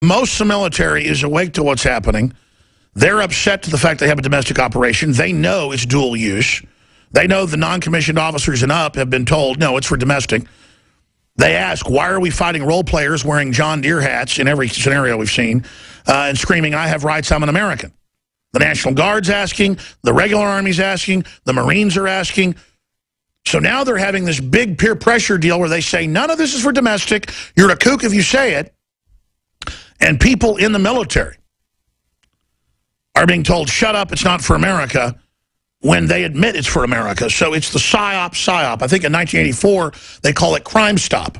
Most of the military is awake to what's happening. They're upset to the fact they have a domestic operation. They know it's dual use. They know the non-commissioned officers and up have been told, no, it's for domestic. They ask, why are we fighting role players wearing John Deere hats in every scenario we've seen and screaming, I have rights, I'm an American? The National Guard's asking, the regular Army's asking, the Marines are asking. So now they're having this big peer pressure deal where they say, none of this is for domestic. You're a kook if you say it. And people in the military are being told, shut up, it's not for America, when they admit it's for America. So it's the PSYOP. I think in 1984, they call it Crime Stop.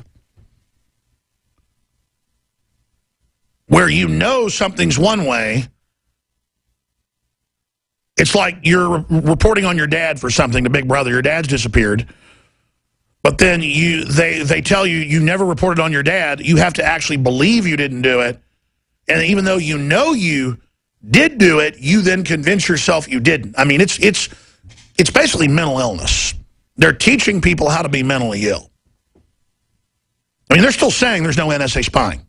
Where you know something's one way. It's like you're reporting on your dad for something to Big Brother. Your dad's disappeared. But then they tell you you never reported on your dad. You have to actually believe you didn't do it. And even though you know you did do it, you then convince yourself you didn't. I mean, it's basically mental illness. They're teaching people how to be mentally ill. I mean, they're still saying there's no NSA spying.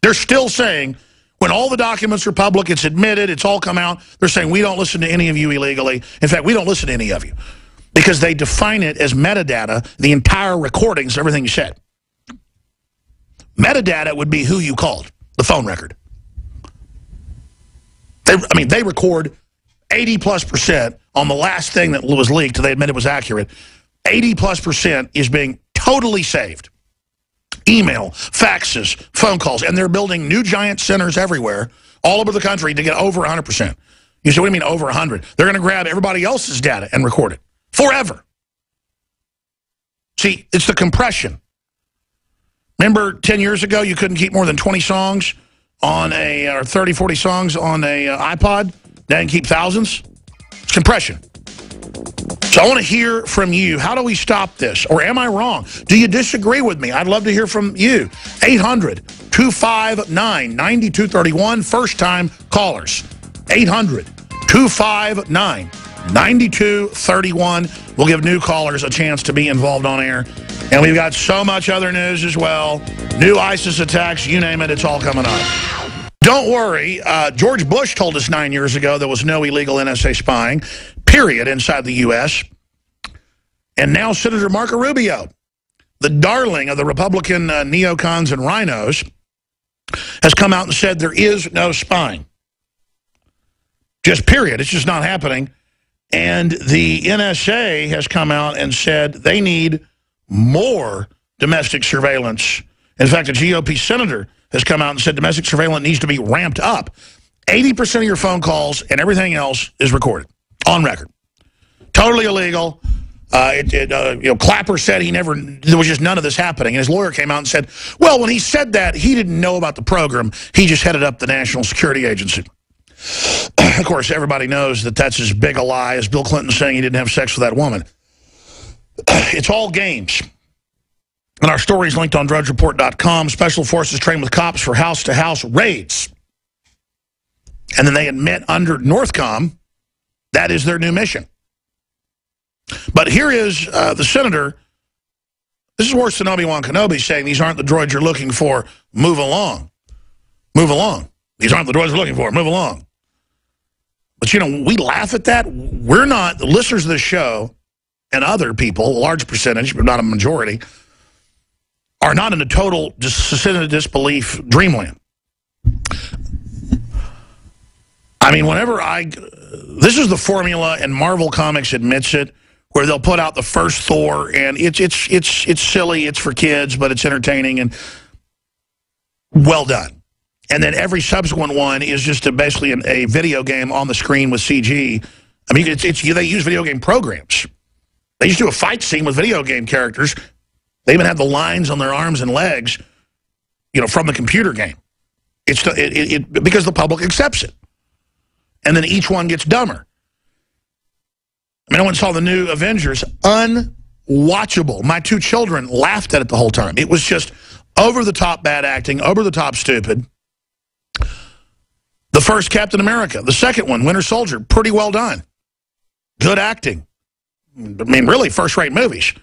They're still saying when all the documents are public, it's admitted, it's all come out, they're saying we don't listen to any of you illegally. In fact, we don't listen to any of you. Because they define it as metadata, the entire recordings, everything you said. Metadata would be who you called, the phone record. They record 80+% on the last thing that was leaked. They admit it was accurate. 80+% is being totally saved. Email, faxes, phone calls, and they're building new giant centers everywhere, all over the country to get over 100%. You say, what do you mean over 100? They're going to grab everybody else's data and record it forever. See, it's the compression. Remember 10 years ago, you couldn't keep more than 20 songs on or 30, 40 songs on a iPod? Now you can keep thousands? It's compression. So I want to hear from you. How do we stop this? Or am I wrong? Do you disagree with me? I'd love to hear from you. 800-259-9231. First-time callers. 800-259-9231. We'll give new callers a chance to be involved on air. And we've got so much other news as well. New ISIS attacks, you name it, it's all coming up. Don't worry, George Bush told us 9 years ago there was no illegal NSA spying, period, inside the U.S. And now Senator Marco Rubio, the darling of the Republican neocons and rhinos, has come out and said there is no spying. Just period. It's just not happening. And the NSA has come out and said they need more domestic surveillance. In fact, a GOP senator has come out and said domestic surveillance needs to be ramped up. 80% of your phone calls and everything else is recorded, on record. Totally illegal. Clapper said there was just none of this happening. And his lawyer came out and said, well, when he said that, he didn't know about the program. He just headed up the National Security Agency. Of course, everybody knows that that's as big a lie as Bill Clinton saying he didn't have sex with that woman. It's all games. And our story is linked on DrudgeReport.com. Special forces train with cops for house-to-house raids. And then they admit under Northcom that is their new mission. But here is the senator. This is worse than Obi-Wan Kenobi saying these aren't the droids you're looking for. Move along. Move along. These aren't the droids you're looking for. Move along. But, you know, we laugh at that. We're not, the listeners of this show and other people, a large percentage, but not a majority, are not in a total disbelief dreamland. I mean, this is the formula, and Marvel Comics admits it, where they'll put out the first Thor, and it's silly, it's for kids, but it's entertaining and well done. And then every subsequent one is just basically a video game on the screen with CG. I mean, they use video game programs. They used to do a fight scene with video game characters. They even have the lines on their arms and legs, you know, from the computer game. Because the public accepts it. And then each one gets dumber. I mean, I went and saw the new Avengers. Unwatchable. My two children laughed at it the whole time. It was just over-the-top bad acting, over-the-top stupid. The first Captain America. The second one, Winter Soldier, pretty well done. Good acting. I mean, really first-rate movies.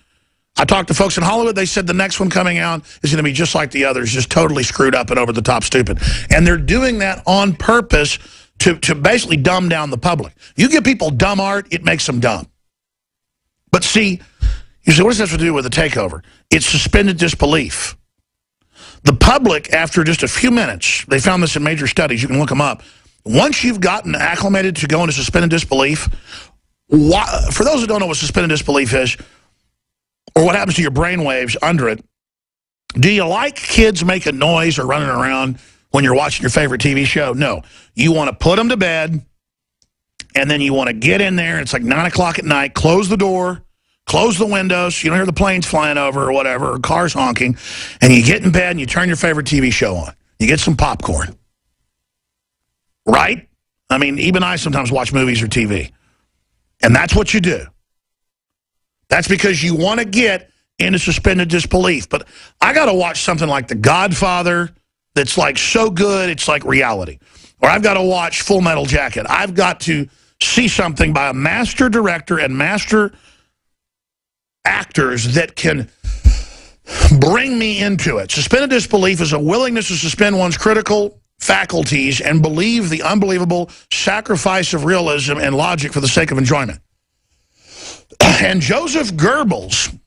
I talked to folks in Hollywood. They said the next one coming out is going to be just like the others, just totally screwed up and over the top stupid. And they're doing that on purpose to basically dumb down the public. You give people dumb art, it makes them dumb. But see, you say, what does that have to do with the takeover? It's suspended disbelief. The public, after just a few minutes, they found this in major studies, you can look them up, once you've gotten acclimated to go into suspended disbelief, for those who don't know what suspended disbelief is, or what happens to your brain waves under it, do you like kids making noise or running around when you're watching your favorite TV show? No. You want to put them to bed, and then you want to get in there, and it's like 9 o'clock at night, close the door, close the windows, you don't hear the planes flying over or whatever, or cars honking, and you get in bed and you turn your favorite TV show on. You get some popcorn. Right? I mean, even I sometimes watch movies or TV. And that's what you do. That's because you want to get into suspended disbelief. But I got to watch something like The Godfather that's like so good it's like reality. Or I've got to watch Full Metal Jacket. I've got to see something by a master director and master actors that can bring me into it. Suspended disbelief is a willingness to suspend one's critical faculties and believe the unbelievable sacrifice of realism and logic for the sake of enjoyment. And Joseph Goebbels,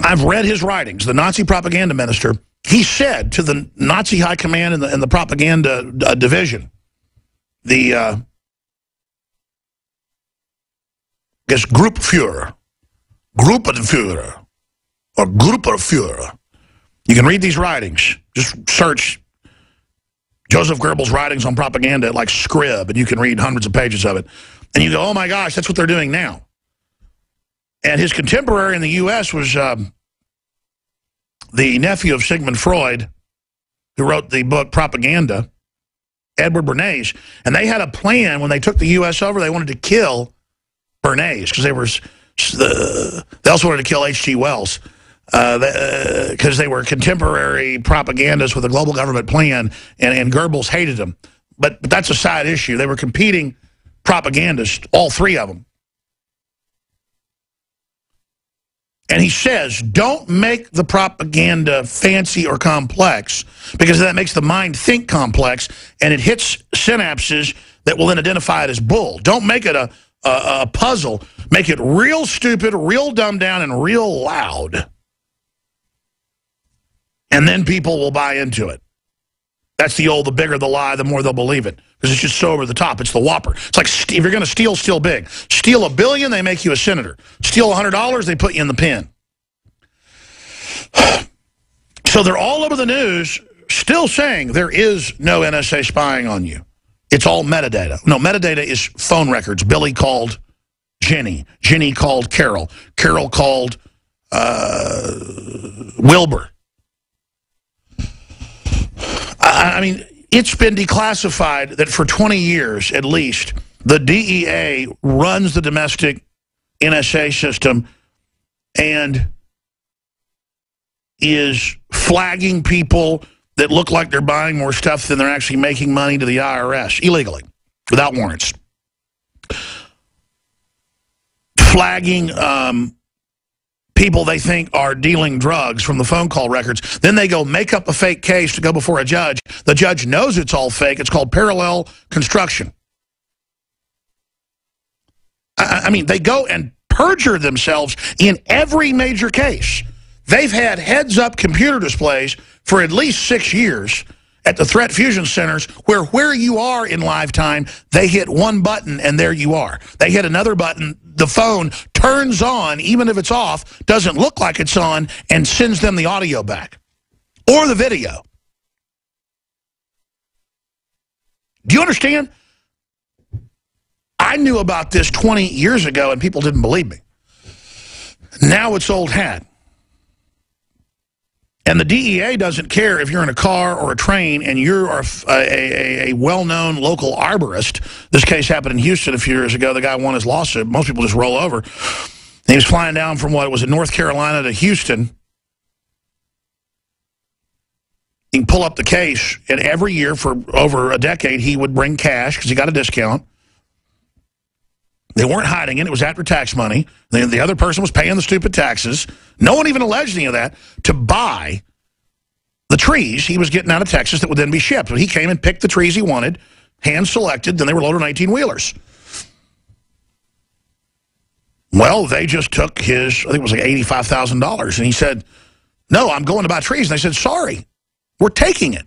I've read his writings, the Nazi propaganda minister, he said to the Nazi high command in the propaganda division, the Gruppenführer, or Gruppenführer. You can read these writings. Just search Joseph Goebbels' writings on propaganda like Scrib, and you can read hundreds of pages of it. And you go, oh my gosh, that's what they're doing now. And his contemporary in the U.S. was the nephew of Sigmund Freud, who wrote the book Propaganda, Edward Bernays. And they had a plan when they took the U.S. over. They wanted to kill Bernays because they also wanted to kill H.G. Wells because they were contemporary propagandists with a global government plan, and Goebbels hated them. But that's a side issue. They were competing propagandists, all three of them. And he says, don't make the propaganda fancy or complex, because that makes the mind think complex, and it hits synapses that will then identify it as bull. Don't make it a puzzle. Make it real stupid, real dumbed down, and real loud. And then people will buy into it. That's the bigger the lie, the more they'll believe it. Because it's just so over the top. It's the whopper. It's like, if you're going to steal big. Steal $1 billion, they make you a senator. Steal $100, they put you in the pen. So they're all over the news still saying there is no NSA spying on you. It's all metadata. No, metadata is phone records. Billy called Jenny. Jenny called Carol. Carol called Wilbur. I mean, it's been declassified that for 20 years, at least, the DEA runs the domestic NSA system and is flagging people that look like they're buying more stuff than they're actually making money to the IRS illegally, without warrants. Flagging people they think are dealing drugs from the phone call records. Then they go make up a fake case to go before a judge. The judge knows it's all fake. It's called parallel construction. I mean, they go and perjure themselves in every major case. They've had heads-up computer displays for at least 6 years at the threat fusion centers where you are in live time, they hit one button and there you are. They hit another button, the phone turns on, even if it's off, doesn't look like it's on, and sends them the audio back or the video. Do you understand? I knew about this 20 years ago and people didn't believe me. Now it's old hat. And the DEA doesn't care if you're in a car or a train and you're a well-known local arborist. This case happened in Houston a few years ago. The guy won his lawsuit. Most people just roll over. He was flying down from, what was it, North Carolina to Houston. You can pull up the case, and every year for over a decade, he would bring cash because he got a discount. They weren't hiding it. It was after tax money. The other person was paying the stupid taxes. No one even alleged any of that to buy the trees he was getting out of Texas that would then be shipped. But he came and picked the trees he wanted, hand-selected, then they were loaded on 18-wheelers. Well, they just took his, I think it was like $85,000, and he said, no, I'm going to buy trees. And they said, sorry, we're taking it.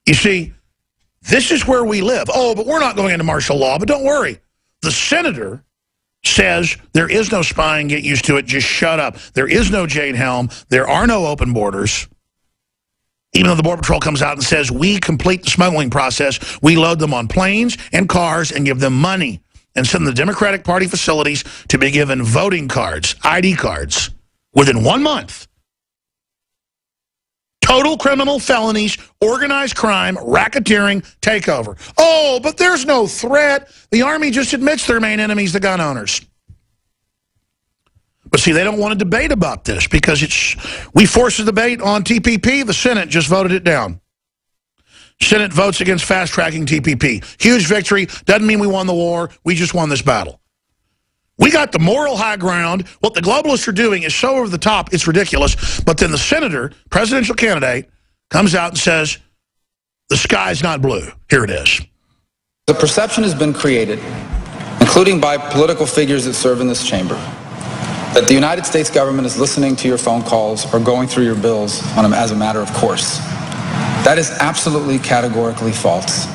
You see, this is where we live. Oh, but we're not going into martial law. But don't worry. The senator says there is no spying. Get used to it. Just shut up. There is no Jade Helm. There are no open borders. Even though the Border Patrol comes out and says, we complete the smuggling process, we load them on planes and cars and give them money and send the Democratic Party facilities to be given voting cards, ID cards, within 1 month. Total criminal felonies, organized crime, racketeering, takeover. Oh, but there's no threat. The Army just admits their main enemies, the gun owners. But see, they don't want to debate about this because we forced a debate on TPP. The Senate just voted it down. Senate votes against fast-tracking TPP. Huge victory. Doesn't mean we won the war. We just won this battle. We got the moral high ground. What the globalists are doing is so over the top, it's ridiculous. But then the senator, presidential candidate, comes out and says, the sky's not blue. Here it is. The perception has been created, including by political figures that serve in this chamber, that the United States government is listening to your phone calls or going through your bills as a matter of course. That is absolutely categorically false.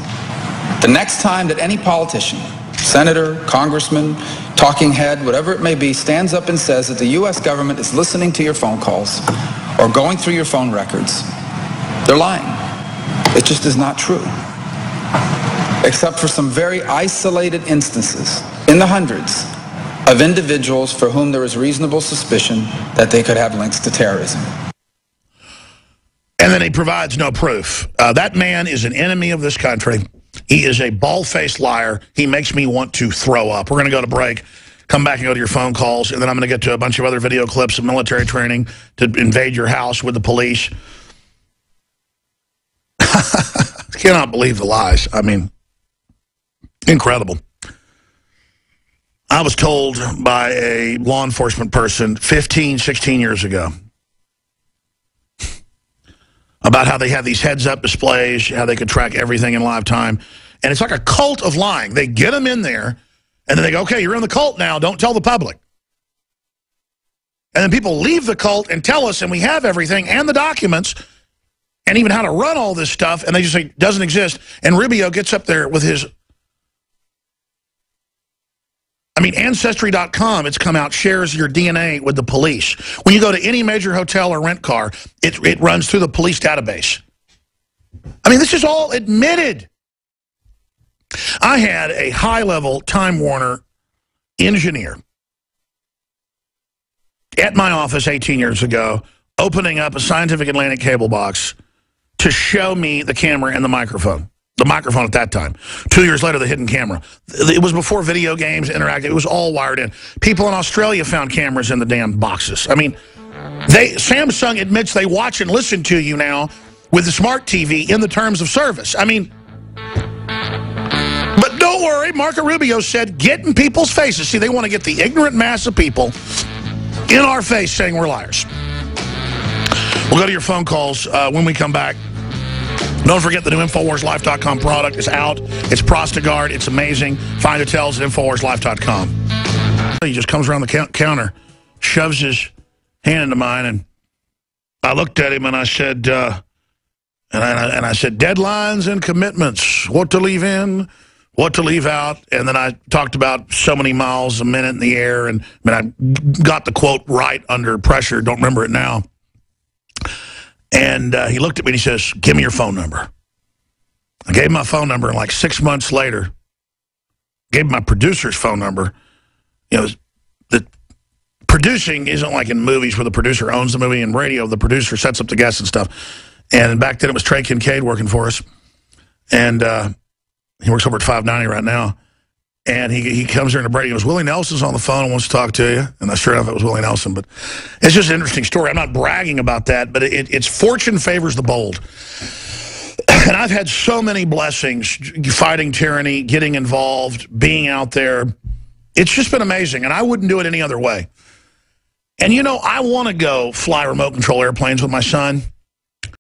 The next time that any politician, senator, congressman, talking head, whatever it may be, stands up and says that the U.S. government is listening to your phone calls or going through your phone records, they're lying. It just is not true. Except for some very isolated instances, in the hundreds, of individuals for whom there is reasonable suspicion that they could have links to terrorism. And then he provides no proof. That man is an enemy of this country. He is a bald-faced liar. He makes me want to throw up. We're going to go to break, come back and go to your phone calls, and then I'm going to get to a bunch of other video clips of military training to invade your house with the police. I cannot believe the lies. I mean, incredible. I was told by a law enforcement person 15, 16 years ago about how they have these heads-up displays, how they could track everything in live time. And it's like a cult of lying. They get them in there, and then they go, okay, you're in the cult now. Don't tell the public. And then people leave the cult and tell us, and we have everything and the documents and even how to run all this stuff, and they just say, it doesn't exist. And Rubio gets up there with his... I mean, Ancestry.com, it's come out, shares your DNA with the police. When you go to any major hotel or rent car, it runs through the police database. I mean, this is all admitted. I had a high-level Time Warner engineer at my office 18 years ago, opening up a Scientific Atlantic cable box to show me the camera and the microphone. The microphone at that time. 2 years later, the hidden camera. It was before video games, interactive. It was all wired in. People in Australia found cameras in the damn boxes. I mean, Samsung admits they watch and listen to you now with the smart TV in the terms of service. I mean, but don't worry, Marco Rubio said, get in people's faces. See, they want to get the ignorant mass of people in our face saying we're liars. We'll go to your phone calls when we come back. Don't forget the new InfoWarsLife.com product is out. It's Prostagard. It's amazing. Find details at InfoWarsLife.com. He just comes around the counter, shoves his hand into mine, and I looked at him and I said, I said, deadlines and commitments, what to leave in, what to leave out. And then I talked about so many miles a minute in the air, and I got the quote right under pressure. Don't remember it now. And he looked at me and he says, give me your phone number. I gave him my phone number, and like 6 months later, gave him my producer's phone number. You know, the producing isn't like in movies where the producer owns the movie. In radio, the producer sets up the guests and stuff. And back then it was Trey Kincaid working for us. And he works over at 590 right now. And he comes here in the break. He goes, Willie Nelson's on the phone and wants to talk to you. And sure enough, it was Willie Nelson. But it's just an interesting story. I'm not bragging about that, but it's fortune favors the bold. And I've had so many blessings fighting tyranny, getting involved, being out there. It's just been amazing, and I wouldn't do it any other way. And, you know, I want to go fly remote control airplanes with my son.